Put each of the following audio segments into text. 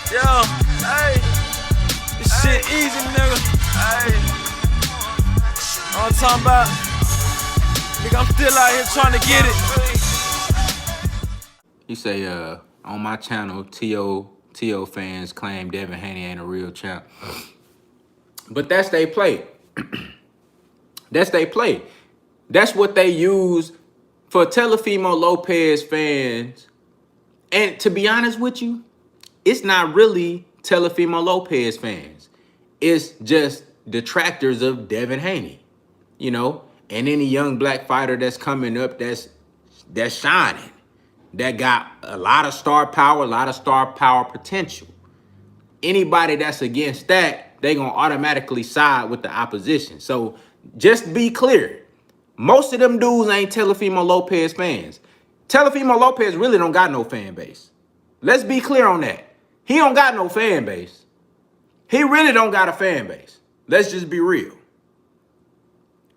Yo, hey, this shit easy, nigga. Hey, all I'm talking about, nigga, I'm still out here trying to get it. He say, on my channel, T.O. fans claim Devin Haney ain't a real champ. But that's they play. That's they play. That's what they use for Telefimo Lopez fans. And to be honest with you, it's not really Telefimo Lopez fans. It's just detractors of Devin Haney, you know, and any young black fighter that's coming up that's shining, that got a lot of star power potential. Anybody that's against that, they gonna automatically side with the opposition. So just be clear. Most of them dudes ain't Telefimo Lopez fans. Telefimo Lopez really don't got no fan base. Let's be clear on that. He don't got no fan base. He really don't got a fan base. Let's just be real.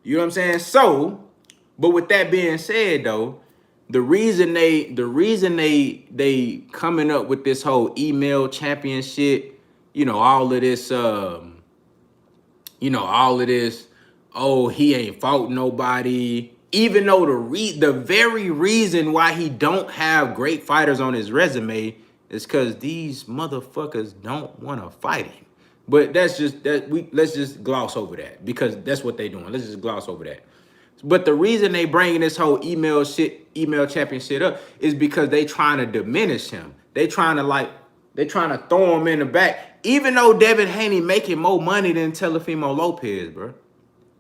You know what I'm saying? So, but with that being said though, the reason they coming up with this whole email championship, all of this, oh, he ain't fought nobody. Even though the very reason why he don't have great fighters on his resume is because these motherfuckers don't want to fight him. But let's just gloss over that because that's what they doing. Let's just gloss over that. But the reason they bringing this whole email champion shit up is because they trying to diminish him. They trying to throw him in the back. Even though Devin Haney making more money than Telefimo Lopez, bro.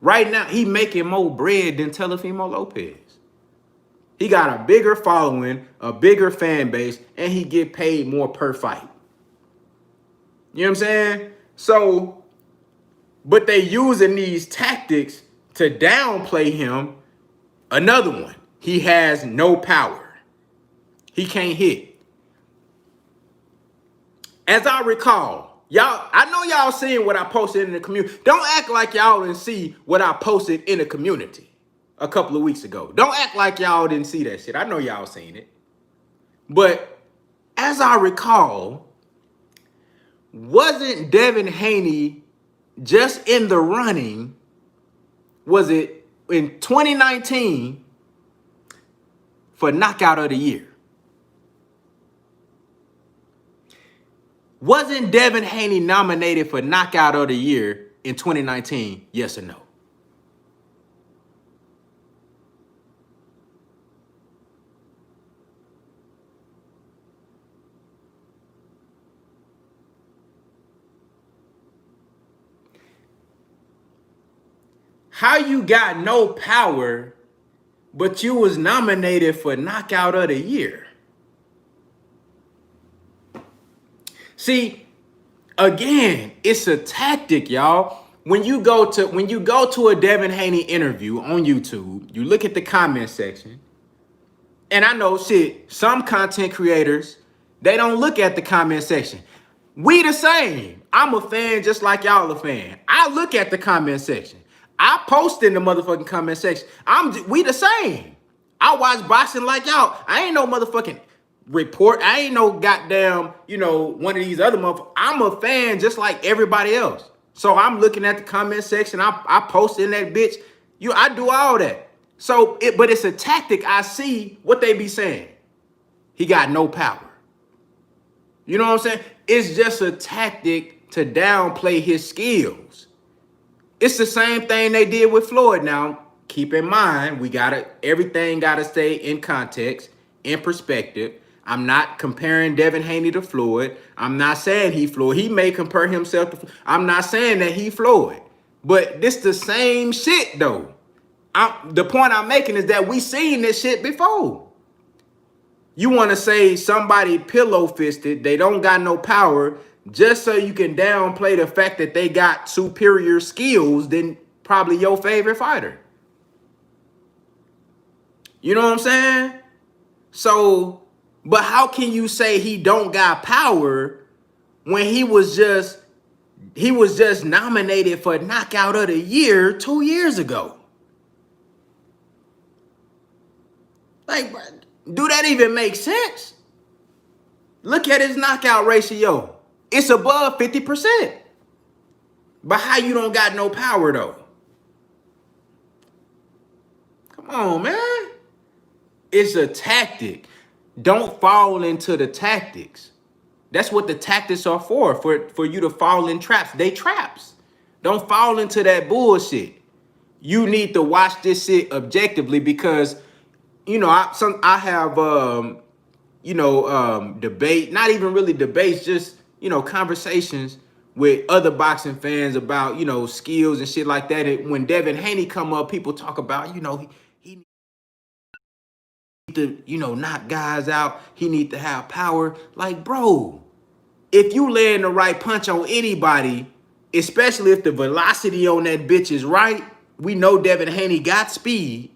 Right now, he making more bread than Telefimo Lopez. He got a bigger following, a bigger fan base, and he get paid more per fight. You know what I'm saying? So, but they using these tactics to downplay him. Another one, he has no power. He can't hit. As I recall, I know y'all seen what I posted in the community. Don't act like y'all didn't see what I posted in the community a couple of weeks ago. Don't act like y'all didn't see that shit. I know y'all seen it. But as I recall, wasn't Devin Haney just in the running, was it in 2019, for knockout of the year? Wasn't Devin Haney nominated for knockout of the year in 2019? Yes or no? How you got no power, but you was nominated for knockout of the year? See, again, it's a tactic, y'all. When you go to a Devin Haney interview on YouTube, you look at the comment section, and I know shit, some content creators, they don't look at the comment section. We the same. I'm a fan just like y'all a fan. I look at the comment section. I post in the motherfucking comment section. We the same. I watch boxing like y'all. I ain't no motherfucking report. I ain't no goddamn, one of these other motherfuckers. I'm a fan just like everybody else. So I'm looking at the comment section. I post in that bitch. I do all that. So, but it's a tactic. I see what they be saying. He got no power. You know what I'm saying? It's just a tactic to downplay his skills. It's the same thing they did with Floyd. Now, keep in mind, everything gotta stay in context, in perspective. I'm not comparing Devin Haney to Floyd. I'm not saying he Floyd. He may compare himself to. I'm not saying that he Floyd. But this the same shit though. The point I'm making is that we seen this shit before. You want to say somebody pillow fisted, they don't got no power, just so you can downplay the fact that they got superior skills than probably your favorite fighter. You know what I'm saying? So, but how can you say he don't got power when he was just nominated for knockout of the year 2 years ago? Like, do that even make sense? Look at his knockout ratio. It's above 50%. But how you don't got no power though? Come on, man. It's a tactic. Don't fall into the tactics. That's what the tactics are for you to fall in traps. They traps. Don't fall into that bullshit. You need to watch this shit objectively because, I have debate, not even really debates, just conversations with other boxing fans about skills and shit like that. And when Devin Haney come up, people talk about he need to knock guys out. He need to have power. Like, bro, if you land the right punch on anybody, especially if the velocity on that bitch is right, we know Devin Haney got speed.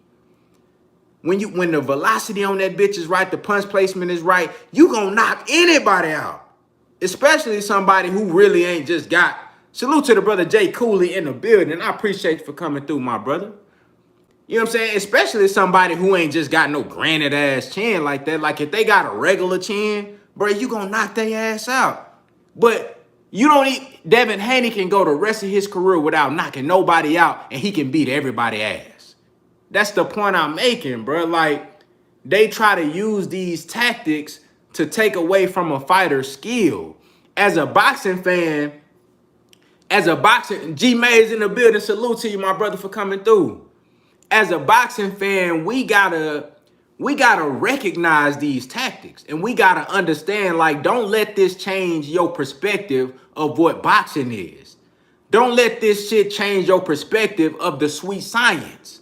When the velocity on that bitch is right, the punch placement is right, you gonna knock anybody out. Especially somebody who really ain't just got. Salute to the brother Jay Cooley in the building. I appreciate you for coming through, my brother. You know what I'm saying? Especially somebody who ain't just got no granite ass chin like that. Like if they got a regular chin, bro, you gonna knock their ass out. But you don't need. Devin Haney can go the rest of his career without knocking nobody out, and he can beat everybody ass. That's the point I'm making, bro. Like, they try to use these tactics to take away from a fighter's skill. As a boxing fan, G May's in the building. Salute to you, my brother, for coming through. As a boxing fan, we gotta recognize these tactics, and we gotta understand, like, don't let this change your perspective of what boxing is. Don't let this shit change your perspective of the sweet science.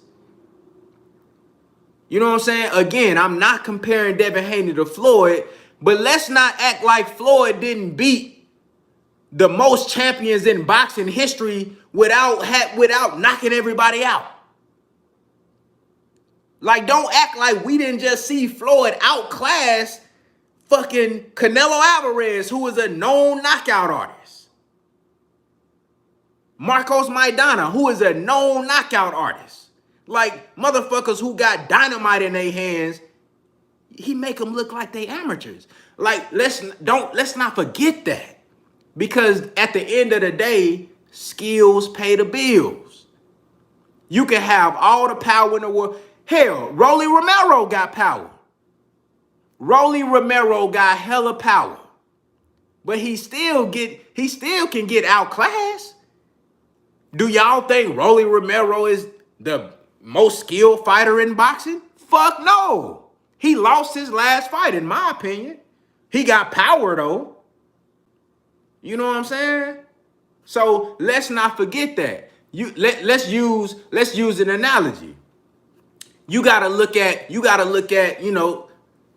You know what I'm saying? Again, I'm not comparing Devin Haney to Floyd, but let's not act like Floyd didn't beat the most champions in boxing history without knocking everybody out. Like, don't act like we didn't just see Floyd outclass fucking Canelo Alvarez, who is a known knockout artist. Marcos Maidana, who is a known knockout artist. Like, motherfuckers who got dynamite in their hands, he make them look like they amateurs. Like, let's not forget that. Because at the end of the day, skills pay the bills. You can have all the power in the world. Hell, Rolly Romero got power. Rolly Romero got hella power. But he still can get outclassed. Do y'all think Rolly Romero is the most skilled fighter in boxing? Fuck no. He lost his last fight, in my opinion. He got power though. You know what I'm saying? So let's not forget that. Let's use an analogy. You gotta look at,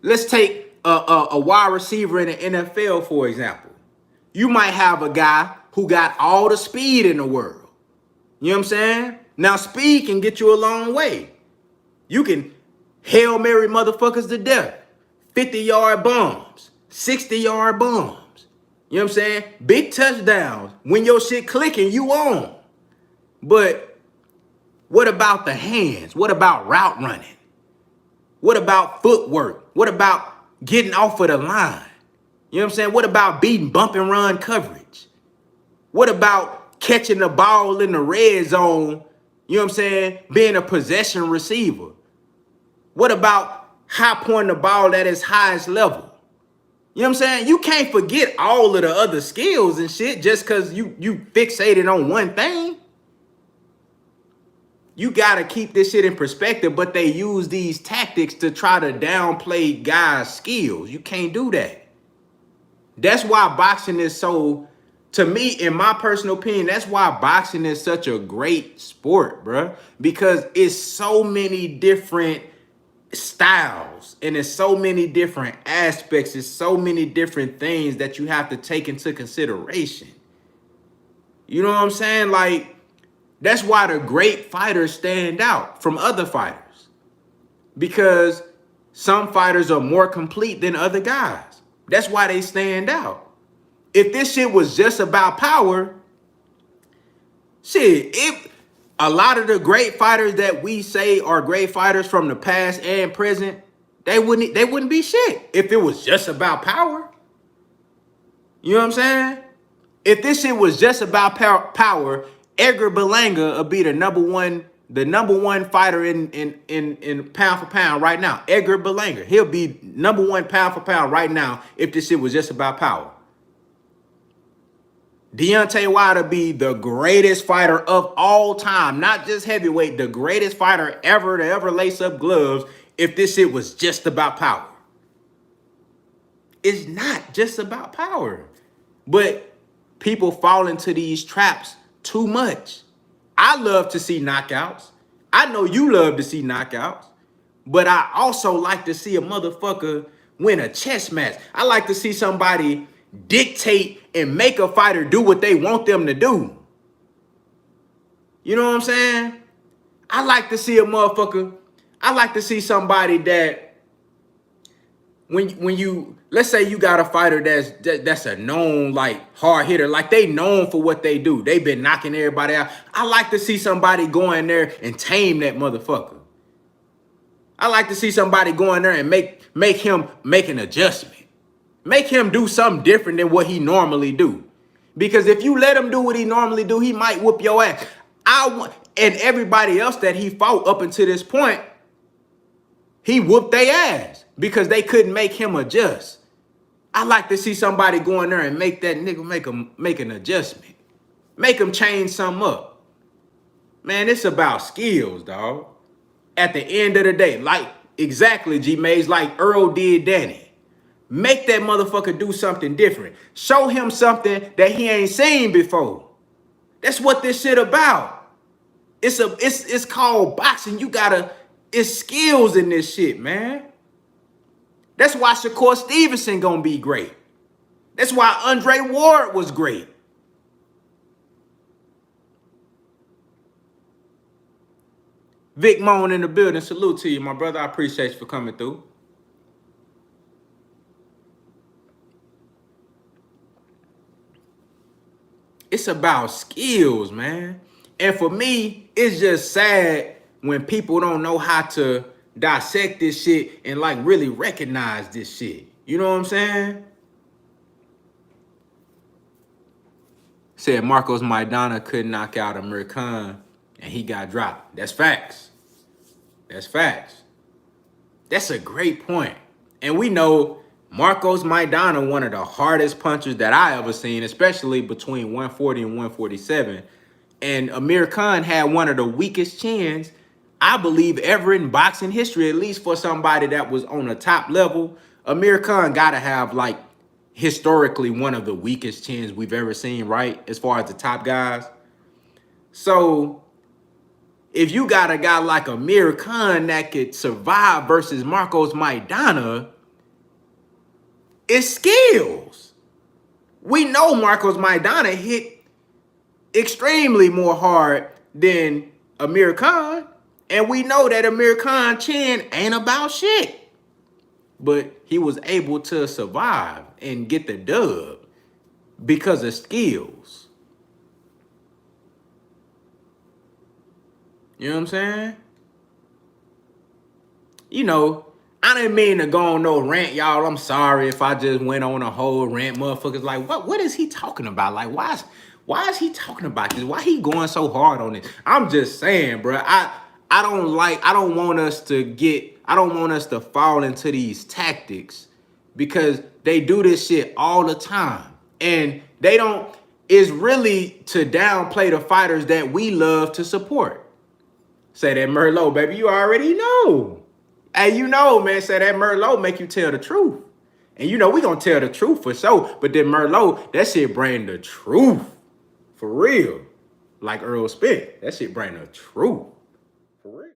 let's take a wide receiver in the NFL, for example. You might have a guy who got all the speed in the world. You know what I'm saying? Now, speed can get you a long way. You can Hail Mary motherfuckers to death. 50-yard bombs, 60-yard bombs. You know what I'm saying? Big touchdowns. When your shit clicking, you on. But what about the hands? What about route running? What about footwork? What about getting off of the line? You know what I'm saying? What about beating bump and run coverage? What about catching the ball in the red zone? You know what I'm saying? Being a possession receiver. What about high pointing the ball at its highest level? You know what I'm saying? You can't forget all of the other skills and shit just because you fixated on one thing. You got to keep this shit in perspective, but they use these tactics to try to downplay guys' skills. You can't do that. That's why boxing is so, to me, in my personal opinion, that's why boxing is such a great sport, bro. Because it's so many different styles and there's so many different aspects. There's so many different things that you have to take into consideration. You know what I'm saying? Like, that's why the great fighters stand out from other fighters, because some fighters are more complete than other guys. That's why they stand out. If this shit was just about power, shit, if a lot of the great fighters that we say are great fighters from the past and present, they wouldn't be shit if it was just about power. You know what I'm saying? If this shit was just about power, Edgar Berlanga would be the number one fighter in pound for pound right now. Edgar Berlanga, he'll be number one pound for pound right now if this shit was just about power. Deontay Wilder be the greatest fighter of all time, not just heavyweight, the greatest fighter ever to ever lace up gloves if this shit was just about power. It's not just about power. But people fall into these traps too much. I love to see knockouts. I know you love to see knockouts. But I also like to see a motherfucker win a chess match. I like to see somebody dictate and make a fighter do what they want them to do. You know what I'm saying? I like to see a motherfucker. I like to see somebody that when you, let's say you got a fighter that's a known like hard hitter, like they known for what they do. They've been knocking everybody out. I like to see somebody go in there and tame that motherfucker. I like to see somebody go in there and make him make an adjustment. Make him do something different than what he normally do. Because if you let him do what he normally do, he might whoop your ass. And everybody else that he fought up until this point, he whooped their ass because they couldn't make him adjust. I like to see somebody go in there and make that nigga make an adjustment. Make him change something up. Man, it's about skills, dog. At the end of the day, like exactly G-Maze, like Earl did Danny. Make that motherfucker do something different. Show him something that he ain't seen before. That's what this shit about. It's called boxing. It's skills in this shit, man. That's why Shakur Stevenson gonna be great. That's why Andre Ward was great. Vic Moan in the building. Salute to you, my brother. I appreciate you for coming through. It's about skills, man. And for me, it's just sad when people don't know how to dissect this shit and like really recognize this shit. You know what I'm saying? Said Marcos Maidana couldn't knock out Amir Khan and he got dropped. That's facts. That's facts. That's a great point. And we know Marcos Maidana, one of the hardest punchers that I ever seen, especially between 140 and 147. And Amir Khan had one of the weakest chins, I believe, ever in boxing history, at least for somebody that was on the top level. Amir Khan got to have, like, historically one of the weakest chins we've ever seen, right? As far as the top guys. So if you got a guy like Amir Khan that could survive versus Marcos Maidana, it's skills. We know Marcos Maidana hit extremely more hard than Amir Khan. And we know that Amir Khan chin ain't about shit. But he was able to survive and get the dub because of skills. You know what I'm saying? You know, I didn't mean to go on no rant, y'all. I'm sorry if I just went on a whole rant. Motherfuckers like, what is he talking about? Like, why is he talking about this? Why he going so hard on this? I'm just saying, bro. I don't want us to fall into these tactics because they do this shit all the time. And it's really to downplay the fighters that we love to support. Say that Merlot, baby, you already know. Hey, you know, man, say that Merlot make you tell the truth. And you know, we gonna tell the truth for sure. But then Merlot, that shit bring the truth. For real. Like Earl Spence, that shit bring the truth.